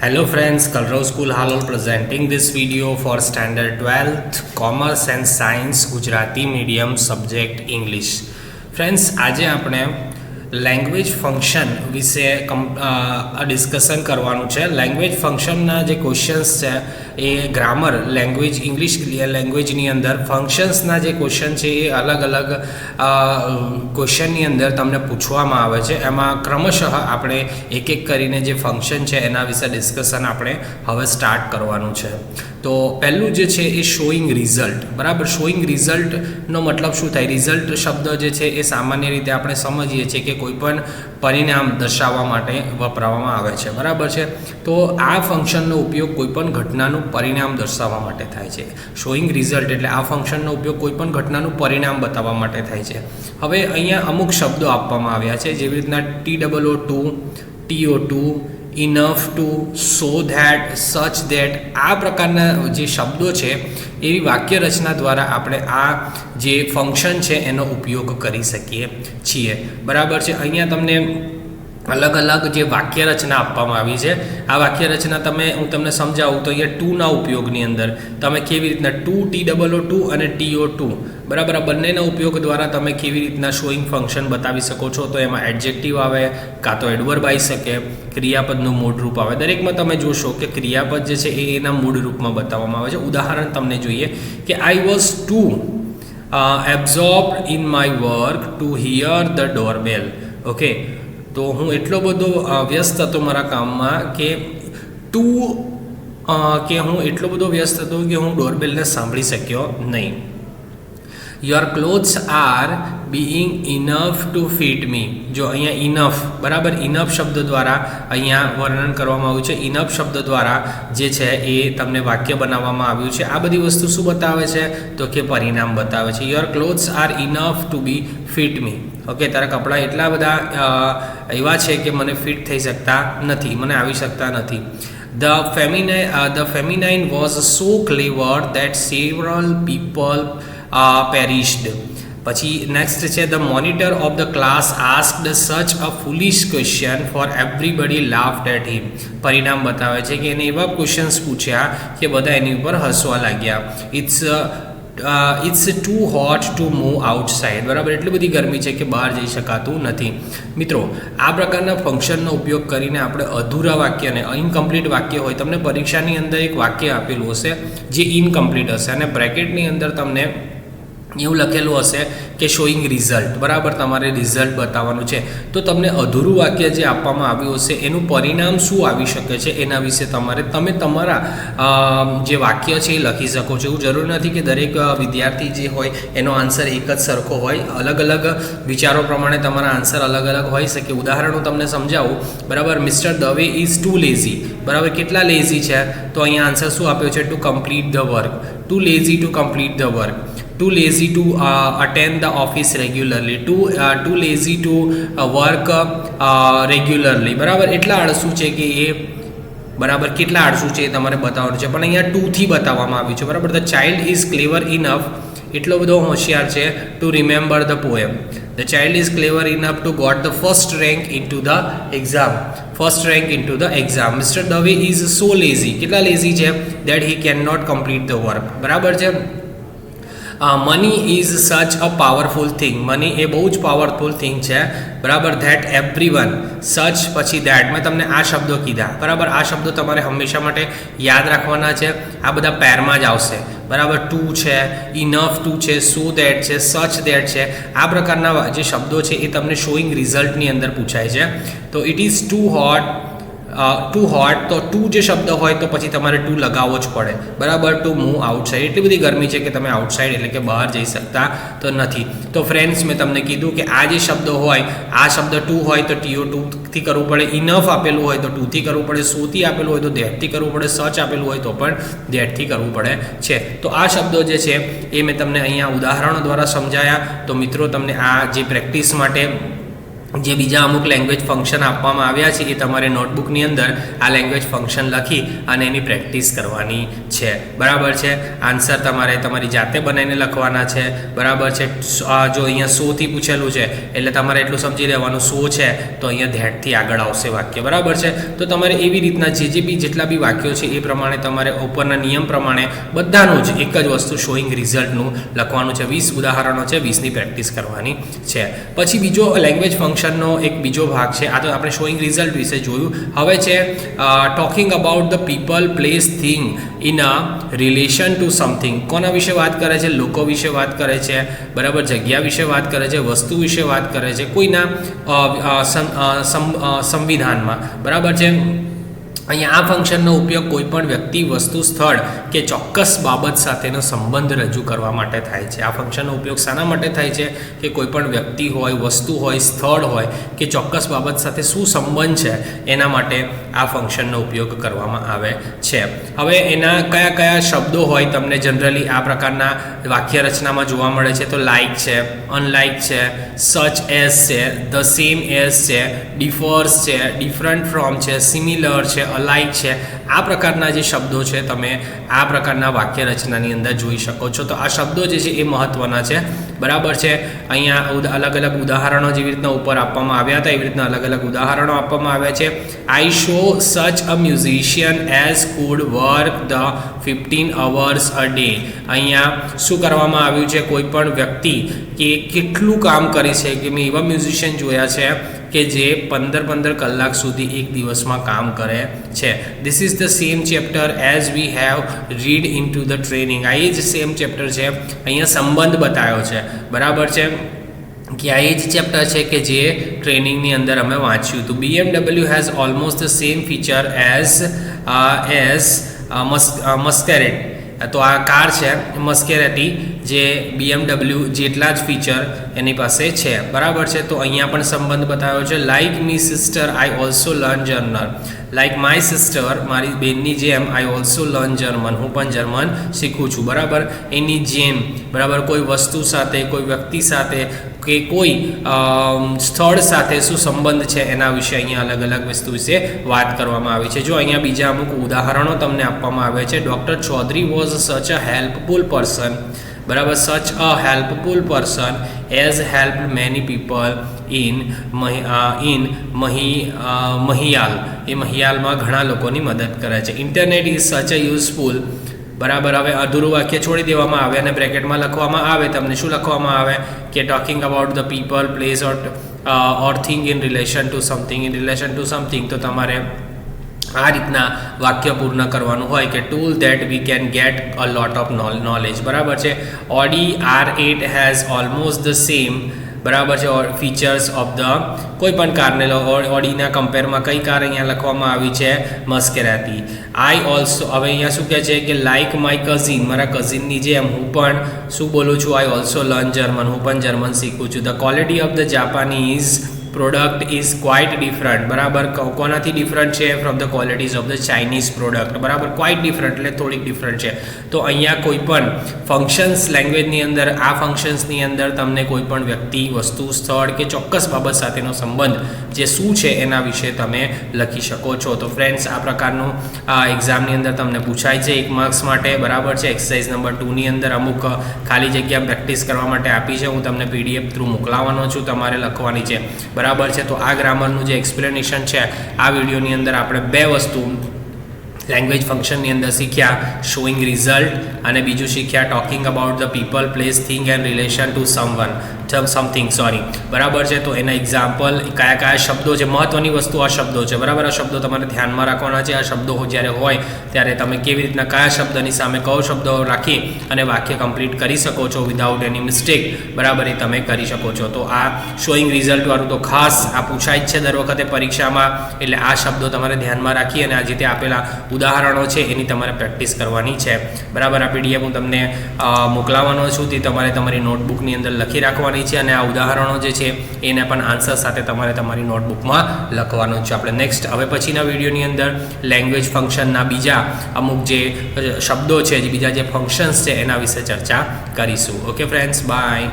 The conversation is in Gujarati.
Hello friends, Kalrao School Halol presenting this video for standard 12th Commerce and Science Gujarati medium subject English. Friends, આજે આપણે લેંગ્વેજ ફંક્શન વિશે ડિસ્કશન કરવાનું છે. લેંગ્વેજ ફંક્શનના જે ક્વેશ્ચન્સ છે એ ગ્રામર લેંગ્વેજ ઇંગ્લિશ લેંગ્વેજની અંદર ફંક્શન્સના જે ક્વેશ્ચન છે એ અલગ અલગ ક્વેશ્ચનની અંદર તમને પૂછવામાં આવે છે. એમાં ક્રમશઃ આપણે એક એક કરીને જે ફંક્શન છે એના વિશે ડિસ્કશન આપણે હવે સ્ટાર્ટ કરવાનું છે. તો પહેલું જે છે એ શોઈંગ રિઝલ્ટ. બરાબર, શોઈંગ રિઝલ્ટનો મતલબ શું થાય? રિઝલ્ટ શબ્દ જે છે એ સામાન્ય રીતે આપણે સમજીએ છીએ કે કોઈ પણ પરિણામ દર્શાવવા માટે વપરાવામાં આવે છે. બરાબર છે. તો આ ફંક્શનનો ઉપયોગ કોઈપણ ઘટનાનું પરિણામ દર્શાવવા માટે થાય છે. શોઈંગ રિઝલ્ટ એટલે આ ફંક્શનનો ઉપયોગ કોઈપણ ઘટનાનું પરિણામ બતાવવા માટે થાય છે. હવે અહીંયા અમુક શબ્દો આપવામાં આવ્યા છે, જેવી રીતના TOO2, TO2, enough to, so that, સચ ધેટ. આ પ્રકારના જે શબ્દો છે એવી વાક્ય રચના દ્વારા આપણે આ જે ફંક્શન છે એનો ઉપયોગ કરી શકીએ છીએ. બરાબર છે. અહીંયા તમને અલગ અલગ જે વાક્ય રચના આપવામાં આવી છે, આ વાક્ય રચના હું તમને સમજાવું તો અહીંયા ટુના ઉપયોગની અંદર તમે કેવી રીતના TOO2 અને TO2, બરાબર, આ બંનેના ઉપયોગ દ્વારા તમે કેવી રીતના શોઈંગ ફંક્શન બતાવી શકો છો. તો એમાં એડજેક્ટિવ આવે, કાં તો એડવર્બ આવી શકે, ક્રિયાપદનું મૂળ રૂપ આવે. દરેકમાં તમે જોશો કે ક્રિયાપદ જે છે એ એના મૂળ રૂપમાં બતાવવામાં આવે છે. ઉદાહરણ તમને જોઈએ કે I was too absorbed in my work to hear the doorbell. Okay, તો હું એટલો બધો વ્યસ્ત હતો મારા કામમાં કે હું એટલો બધો વ્યસ્ત હતો કે હું ડોરબેલને સાંભળી શક્યો નહીં. Your clothes R being enough to fit મી. જો અહીંયા ઇનફ, બરાબર, ઇનફ શબ્દ દ્વારા અહીંયા વર્ણન કરવામાં આવ્યું છે. ઇનફ શબ્દ દ્વારા જે છે એ તમને વાક્ય બનાવવામાં આવ્યું છે. આ બધી વસ્તુ શું બતાવે છે? તો કે પરિણામ બતાવે છે. Your clothes are enough to be fit me. Okay, તારા કપડાં એટલા બધા એવા છે કે મને ફિટ થઈ શકતા નથી, મને આવી શકતા નથી. The feminine was so clever that several people perished. પછી નેક્સ્ટ છે the monitor of the class asked such a foolish question for everybody laughed at him. પરિણામ બતાવે છે કે એને એવા ક્વેશ્ચન્સ પૂછ્યા કે બધા એની ઉપર હસવા લાગ્યા. It's too hot to move outside. બરાબર, એટલી બધી ગરમી છે કે બહાર જઈ શકાતું નથી. મિત્રો, આ પ્રકારના ફંક્શનનો ઉપયોગ કરીને આપણે અધૂરા વાક્યને, ઇનકમ્પ્લીટ વાક્ય હોય, તમને પરીક્ષાની અંદર એક વાક્ય આપેલું હશે જે ઇનકમ્પ્લીટ હશે અને બ્રેકેટની અંદર તમને એવું લખેલું હશે કે શોઈંગ રિઝલ્ટ. બરાબર, તમારે રિઝલ્ટ બતાવવાનું છે. તો તમને અધૂરું વાક્ય જે આપવામાં આવ્યું હશે એનું પરિણામ શું આવી શકે છે એના વિશે તમે તમારા જે વાક્ય છે એ લખી શકો છો. એવું જરૂર નથી કે દરેક વિદ્યાર્થી જે હોય એનો આન્સર એક જ સરખો હોય. અલગ અલગ વિચારો પ્રમાણે તમારા આન્સર અલગ અલગ હોઈ શકે. ઉદાહરણ હું તમને સમજાવું. બરાબર, Mister Dave is too lazy. બરાબર, કેટલા લેઝી છે? તો અહીંયા આન્સર શું આપ્યો છે? To complete the work. Too lazy to complete the work. Too lazy to attend the office regularly. Too lazy to work regularly. બરાબર, એટલા આળસુ છે કે એ, બરાબર, કેટલા આળસુ છે એ તમારે બતાવવાનું છે. પણ અહીંયા 2 થી બતાવવામાં આવ્યું છે. બરાબર, the child is clever enough, એટલો બધો હોશિયાર છે to remember the poem. The child is clever enough to got the first rank into the exam. First rank into the exam. Mister Dave is so lazy. કેટલા લેઝી છે? That he can not complete the work. બરાબર છે. Money is such a powerful thing. Money એ બહુ જ પાવરફુલ થિંગ છે. બરાબર, ધેટ એવરીવન. સચ પછી ધેટ. મેં તમને આ શબ્દો કીધા. બરાબર, આ શબ્દો તમારે હંમેશા માટે યાદ રાખવાના છે. આ બધા પેરમાં જ આવશે. બરાબર, ટુ છે, ઇનફ ટુ છે, સો ધેટ છે, સચ ધેટ છે. આ પ્રકારના જે શબ્દો છે એ તમને શોઈંગ રિઝલ્ટની અંદર પૂછાય છે. તો it is too hot. Too hot, તો ટુ જે શબ્દ હોય તો પછી તમારે ટુ લગાવવો જ પડે. બરાબર, ટુ મૂવ આઉટસાઇડ. એટલી બધી ગરમી છે કે તમે આઉટસાઇડ એટલે કે બહાર જઈ શકતા તો નથી. તો ફ્રેન્ડ્સ, મેં તમને કીધું કે આ જે શબ્દો હોય, આ શબ્દ ટુ હોય તો TO2 થી કરવું પડે, ઇનફ આપેલું હોય તો 2 થી કરવું પડે, સોથી આપેલું હોય તો ધેટથી કરવું પડે, સચ આપેલું હોય તો પણ ધેટથી કરવું પડે છે. તો આ શબ્દો જે છે એ મેં તમને અહીંયા ઉદાહરણો દ્વારા સમજાયા. તો મિત્રો, તમને આ જે પ્રેક્ટિસ માટે જે બીજા અમુક લેંગ્વેજ ફંક્શન આપવામાં આવ્યા છે એ તમારે નોટબુકની અંદર આ લેંગ્વેજ ફંક્શન લખી અને એની પ્રેક્ટિસ કરવાની છે, બરાબર છે. આન્સર તમારે તમારી જાતે બનાવીને લખવાના છે, બરાબર છે. જો અહીંયા સોથી પૂછેલું છે એટલે તમારે એટલું સમજી લેવાનું સો છે તો અહીંયા ધેટથી આગળ આવશે વાક્ય, બરાબર છે. તો તમારે એવી રીતના જે બી જેટલા બી વાક્યો છે એ પ્રમાણે તમારે ઉપરના નિયમ પ્રમાણે બધાનું જ એક જ વસ્તુ શોઈંગ રિઝલ્ટનું લખવાનું છે. 20 ઉદાહરણો છે, 20ની પ્રેક્ટિસ કરવાની છે. પછી બીજો લેંગ્વેજ ફંક્શનનો એક બીજો ભાગ છે, આ તો આપણે શોઈંગ રિઝલ્ટ વિશે જોયું. હવે છે talking about the people, place, thing in a relation to something. કોના વિશે વાત કરે છે? લોકો વિશે વાત કરે છે, બરાબર. જગ્યા વિશે વાત કરે છે, વસ્તુ વિશે વાત કરે છે, કોઈના સંવિધાનમાં, બરાબર છે. અહીંયા આ ફંક્શનનો ઉપયોગ કોઈપણ વ્યક્તિ, વસ્તુ, સ્થળ કે ચોક્કસ બાબત સાથેનો સંબંધ રજૂ કરવા માટે થાય છે. આ ફંક્શનનો ઉપયોગ શાના માટે થાય છે? કે કોઈપણ વ્યક્તિ હોય, વસ્તુ હોય, સ્થળ હોય કે ચોક્કસ બાબત સાથે શું સંબંધ છે એના માટે આ ફંક્શનનો ઉપયોગ કરવામાં આવે છે. હવે એના કયા કયા શબ્દો હોય તમને જનરલી આ પ્રકારના વાક્ય રચનામાં જોવા મળે છે? તો લાઇક છે, અનલાઇક છે, સચ એઝ છે, ધ સેમ એઝ છે, ડિફર્સ છે, ડિફરન્ટ ફ્રોમ છે, સિમિલર છે, અલાઇક છે. આ પ્રકારના જે શબ્દો છે તમે આ પ્રકારના વાક્ય રચનાની અંદર જોઈ શકો છો. તો આ શબ્દો જે છે એ મહત્વના છે, બરાબર છે. અહીંયા અલગ અલગ ઉદાહરણો જેવી રીતના ઉપર આપવામાં આવ્યા હતા એવી રીતના અલગ અલગ ઉદાહરણો આપવામાં આવ્યા છે. I show such a musician as could work the 15 hours a day. અહીંયા શું કરવામાં આવ્યું છે? કોઈ પણ વ્યક્તિ કે કેટલું કામ કરી છે કે મેં એવા મ્યુઝિશિયન જોયા છે કે જે 15 કલાક સુધી એક દિવસમાં કામ કરે છે. This is the same chapter as we have read in to the training. આ એ જ સેમ ચેપ્ટર છે, અહીંયા સંબંધ બતાવ્યો છે, બરાબર છે. કે આ એ જ ચેપ્ટર છે કે જે ટ્રેનિંગની અંદર અમે વાંચ્યું હતું. BMW has almost the same feature as મસ્કેરેટ. તો આ કાર છે મસ્કેરેટી જે BMW જેટલા જ ફીચર એની પાસે છે, બરાબર છે. તો અહીંયા પણ સંબંધ બતાવ્યો છે. Like me sister I also learn German. Like my sister, મારી બેનની જેમ, આઈ ઓલ્સો લર્ન જર્મન, હું પણ જર્મન શીખું છું, બરાબર. એની જેમ, બરાબર. કોઈ વસ્તુ સાથે, કોઈ વ્યક્તિ સાથે કે કોઈ સ્થળ સાથે શું સંબંધ છે એના વિશે અહીંયા અલગ અલગ વસ્તુ વિશે વાત કરવામાં આવી છે. જો અહીંયા બીજા અમુક ઉદાહરણો તમને આપવામાં આવે છે. ડૉક્ટર ચૌધરી વોઝ સચ અ હેલ્પફુલ પર્સન, બરાબર. Such a helpful person as help many people in મહિયાલ. એ મહિયાલમાં ઘણા લોકોની મદદ કરે છે. Internet is such a useful, બરાબર. હવે અધૂરું વાક્ય છોડી દેવામાં આવે અને બ્રેકેટમાં લખવામાં આવે. તમને શું લખવામાં આવે? કે talking about the people, place or thing in relation to something. In relation to something તો તમારે આ રીતના વાક્ય પૂર્ણ કરવાનું હોય કે tool that we can get a lot of knowledge, બરાબર છે. Audi R8 has almost the same, બરાબર છે, ફીચર્સ ઓફ ધ કોઈ પણ કારને લો. ઓડીના કમ્પેરમાં કઈ કાર અહીંયા લખવામાં આવી છે? મસ્કેરાતી. આઈ ઓલ્સો, હવે અહીંયા શું કહે છે કે લાઇક માય કઝિન, મારા કઝિનની જેમ હું પણ શું બોલું છું? આઈ ઓલ્સો લર્ન જર્મન, હું પણ જર્મન શીખું છું. The quality of the Japanese product is quite different, બરાબર. કોનાથી ડિફરન્ટ છે? From the qualities of the Chinese product, બરાબર. ક્વાઇટ ડિફરન્ટ એટલે થોડીક ડિફરન્ટ છે. તો અહીંયા કોઈ પણ ફંક્શન્સ લેંગ્વેજની અંદર, આ ફંક્શન્સની અંદર તમને કોઈ પણ વ્યક્તિ, વસ્તુ, સ્થળ કે ચોક્કસ બાબત સાથેનો સંબંધ જે શું છે એના વિશે તમે લખી શકો છો. તો ફ્રેન્ડ્સ, આ પ્રકારનું એક્ઝામની અંદર તમને પૂછાય છે 1 માર્ક્સ માટે, બરાબર છે. એક્સરસાઇઝ નંબર 2ની અંદર અમુક ખાલી જગ્યા પ્રેક્ટિસ કરવા માટે આપી છે, હું તમને PDF થ્રુ મોકલાવવાનો છું, તમારે લખવાની છે, બરાબર છે. તો આ ગ્રામરનું જે એક્સપ્લેનેશન છે આ વિડીયોની અંદર આપણે 2 વસ્તુ લેંગ્વેજ ફંક્શનની અંદર શીખ્યા, શોઈંગ રિઝલ્ટ, અને બીજું શીખ્યા talking about the people, place, thing and relation to something, બરાબર છે. તો એના એક્ઝામ્પલ કયા કયા શબ્દો છે, મહત્વની વસ્તુ આ શબ્દો છે, બરાબર. આ શબ્દો તમારે ધ્યાનમાં રાખવાના છે. આ શબ્દો જ્યારે હોય ત્યારે તમે કેવી રીતના કયા શબ્દની સામે કયો શબ્દો રાખી અને વાક્ય કમ્પ્લીટ કરી શકો છો વિધાઉટ એની મિસ્ટેક, બરાબર, એ તમે કરી શકો છો. તો આ શોઈંગ રિઝલ્ટવાળું તો ખાસ આ પૂછાય જ છે દર વખતે પરીક્ષામાં, એટલે આ શબ્દો તમારે ધ્યાનમાં રાખી અને આ જે તે આપેલા ઉદાહરણો છે એની તમારે પ્રેક્ટિસ કરવાની છે, બરાબર. આ PDF હું તમને મોકલાવવાનો છું, તે તમારે તમારી નોટબુકની અંદર લખી રાખવાની છે અને આ ઉદાહરણો જે છે એને પણ આન્સર સાથે તમારે તમારી નોટબુકમાં લખવાનું છે. આપણે નેક્સ્ટ હવે પછીના વિડીયોની અંદર લેંગ્વેજ ફંક્શનના બીજા અમુક જે શબ્દો છે, જે બીજા જે ફંક્શન્સ છે એના વિશે ચર્ચા કરીશું. Okay friends, by.